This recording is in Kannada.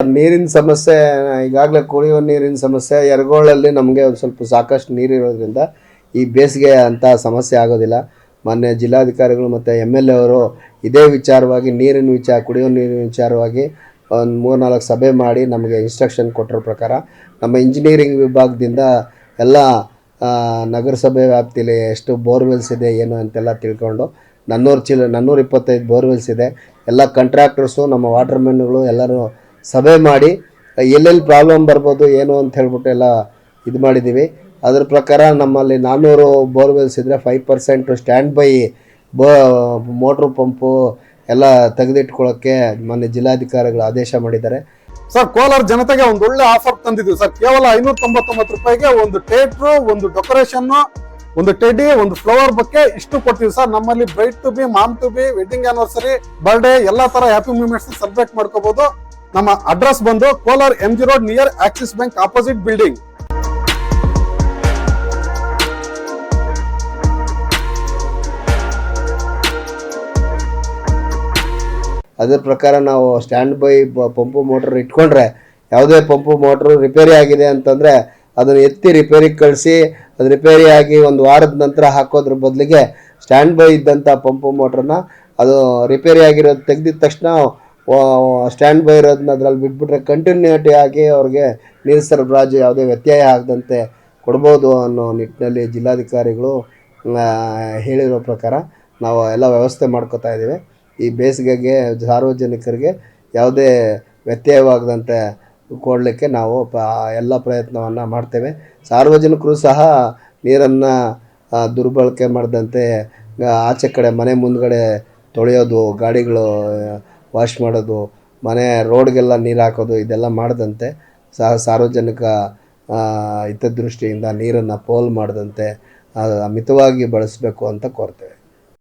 ನೀರಿನ ಸಮಸ್ಯೆ ಈಗಾಗಲೇ ಕುಡಿಯುವ ನೀರಿನ ಸಮಸ್ಯೆ ಯರಗೋಳಲ್ಲಿ ನಮಗೆ ಒಂದು ಸ್ವಲ್ಪ ಸಾಕಷ್ಟು ನೀರಿರೋದ್ರಿಂದ ಈ ಬೇಸಿಗೆ ಅಂತ ಸಮಸ್ಯೆ ಆಗೋದಿಲ್ಲ. ಮಾನ್ಯ ಜಿಲ್ಲಾಧಿಕಾರಿಗಳು ಮತ್ತು MLA ಅವರು ಇದೇ ವಿಚಾರವಾಗಿ ಕುಡಿಯೋ ನೀರಿನ ವಿಚಾರವಾಗಿ ಒಂದು 3-4 ಸಭೆ ಮಾಡಿ ನಮಗೆ ಇನ್ಸ್ಟ್ರಕ್ಷನ್ ಕೊಟ್ಟಿರೋ ಪ್ರಕಾರ ನಮ್ಮ ಇಂಜಿನಿಯರಿಂಗ್ ವಿಭಾಗದಿಂದ ಎಲ್ಲ ನಗರಸಭೆ ವ್ಯಾಪ್ತಿಯಲ್ಲಿ ಎಷ್ಟು ಬೋರ್ವೆಲ್ಸ್ ಇದೆ ಏನು ಅಂತೆಲ್ಲ ತಿಳ್ಕೊಂಡು 425 ಬೋರ್ವೆಲ್ಸ್ ಇದೆ. ಎಲ್ಲ ಕಾಂಟ್ರಾಕ್ಟರ್ಸು ನಮ್ಮ ವಾಟರ್ ಮ್ಯಾನ್ಗಳು ಎಲ್ಲರೂ ಸಭೆ ಮಾಡಿ ಎಲ್ಲೆಲ್ಲಿ ಪ್ರಾಬ್ಲಮ್ ಬರ್ಬೋದು ಏನು ಅಂತ ಹೇಳ್ಬಿಟ್ಟು ಎಲ್ಲ ಇದು ಮಾಡಿದ್ದೀವಿ. ಅದ್ರ ಪ್ರಕಾರ ನಮ್ಮಲ್ಲಿ 400 ಬೋರ್ವೆಲ್ಸ್ ಇದ್ದರೆ 5% ಸ್ಟ್ಯಾಂಡ್ ಬೈ ಮೋಟ್ರು ಪಂಪು ಎಲ್ಲ ತೆಗೆದಿಟ್ಕೊಳ್ಳೋಕ್ಕೆ ಮಾನ್ಯ ಜಿಲ್ಲಾಧಿಕಾರಿಗಳು ಆದೇಶ ಮಾಡಿದ್ದಾರೆ. ಸರ್, ಕೋಲಾರ ಜನತೆಗೆ ಒಂದು ಒಳ್ಳೆ ಆಫರ್ ತಂದಿದ್ದೀವಿ ಸರ್. ಕೇವಲ 599 ರೂಪಾಯಿಗೆ ಒಂದು ಥಿಯೇಟ್ರು, ಒಂದು ಡೆಕೋರೇಷನ್, ಒಂದು ಟೆಡಿ, ಒಂದು ಫ್ಲವರ್ ಬೊಕ್ಕೆ ಇಷ್ಟು ಕೊಡ್ತೀವಿ ಸರ್. ನಮ್ಮಲ್ಲಿ bride to be, mom to be, wedding anniversary, birthday ಎಲ್ಲಾ ತರ ಹ್ಯಾಪಿ ಮೂಮೆಂಟ್ಸ್ ಸೆಲೆಬ್ರೇಟ್ ಮಾಡ್ಕೋಬಹುದು. ನಮ್ಮ ಅಡ್ರೆಸ್ ಬಂದು Kolar MG road near Axis bank opposite building. ಅದ್ರ ಪ್ರಕಾರ ನಾವು ಸ್ಟ್ಯಾಂಡ್ ಬೈ ಪಂಪು ಮೋಟ್ರ್ ಇಟ್ಕೊಂಡ್ರೆ ಯಾವುದೇ ಪಂಪು ಮೋಟ್ರು ರಿಪೇರಿ ಆಗಿದೆ ಅಂತಂದರೆ ಅದನ್ನು ಎತ್ತಿ ರಿಪೇರಿಗೆ ಕಳಿಸಿ ಅದು ರಿಪೇರಿ ಆಗಿ ಒಂದು ವಾರದ ನಂತರ ಹಾಕೋದ್ರ ಬದಲಿಗೆ ಸ್ಟ್ಯಾಂಡ್ ಬೈ ಇದ್ದಂಥ ಪಂಪು ಮೋಟ್ರನ್ನ ಅದು ರಿಪೇರಿ ಆಗಿರೋದು ತೆಗೆದಿದ ತಕ್ಷಣ ಸ್ಟ್ಯಾಂಡ್ ಬೈ ಇರೋದನ್ನ ಅದರಲ್ಲಿ ಬಿಟ್ಬಿಟ್ರೆ ಕಂಟಿನ್ಯೂಟಿ ಆಗಿ ಅವ್ರಿಗೆ ನೀರು ಸರಬರಾಜು ಯಾವುದೇ ವ್ಯತ್ಯಯ ಆಗದಂತೆ ಕೊಡ್ಬೋದು ಅನ್ನೋ ನಿಟ್ಟಿನಲ್ಲಿ ಜಿಲ್ಲಾಧಿಕಾರಿಗಳು ಹೇಳಿರೋ ಪ್ರಕಾರ ನಾವು ಎಲ್ಲ ವ್ಯವಸ್ಥೆ ಮಾಡ್ಕೋತಾ ಇದ್ದೀವಿ. ಈ ಬೇಸಿಗೆಗೆ ಸಾರ್ವಜನಿಕರಿಗೆ ಯಾವುದೇ ವ್ಯತ್ಯಯವಾಗದಂತೆ ಕೊಡಲಿಕ್ಕೆ ನಾವು ಎಲ್ಲ ಪ್ರಯತ್ನವನ್ನು ಮಾಡ್ತೇವೆ. ಸಾರ್ವಜನಿಕರು ಸಹ ನೀರನ್ನು ದುರ್ಬಳಕೆ ಮಾಡದಂತೆ ಆಚೆ ಕಡೆ ಮನೆ ಮುಂದ್ಗಡೆ ತೊಳೆಯೋದು, ಗಾಡಿಗಳು ವಾಶ್ ಮಾಡೋದು, ಮನೆ ರೋಡ್ಗೆಲ್ಲ ನೀರು ಹಾಕೋದು ಇದೆಲ್ಲ ಮಾಡದಂತೆ ಸಾರ್ವಜನಿಕ ಹಿತದೃಷ್ಟಿಯಿಂದ ನೀರನ್ನು ಪೋಲ್ ಮಾಡದಂತೆ ಮಿತವಾಗಿ ಬಳಸಬೇಕು ಅಂತ ಕೋರ್ತೇವೆ.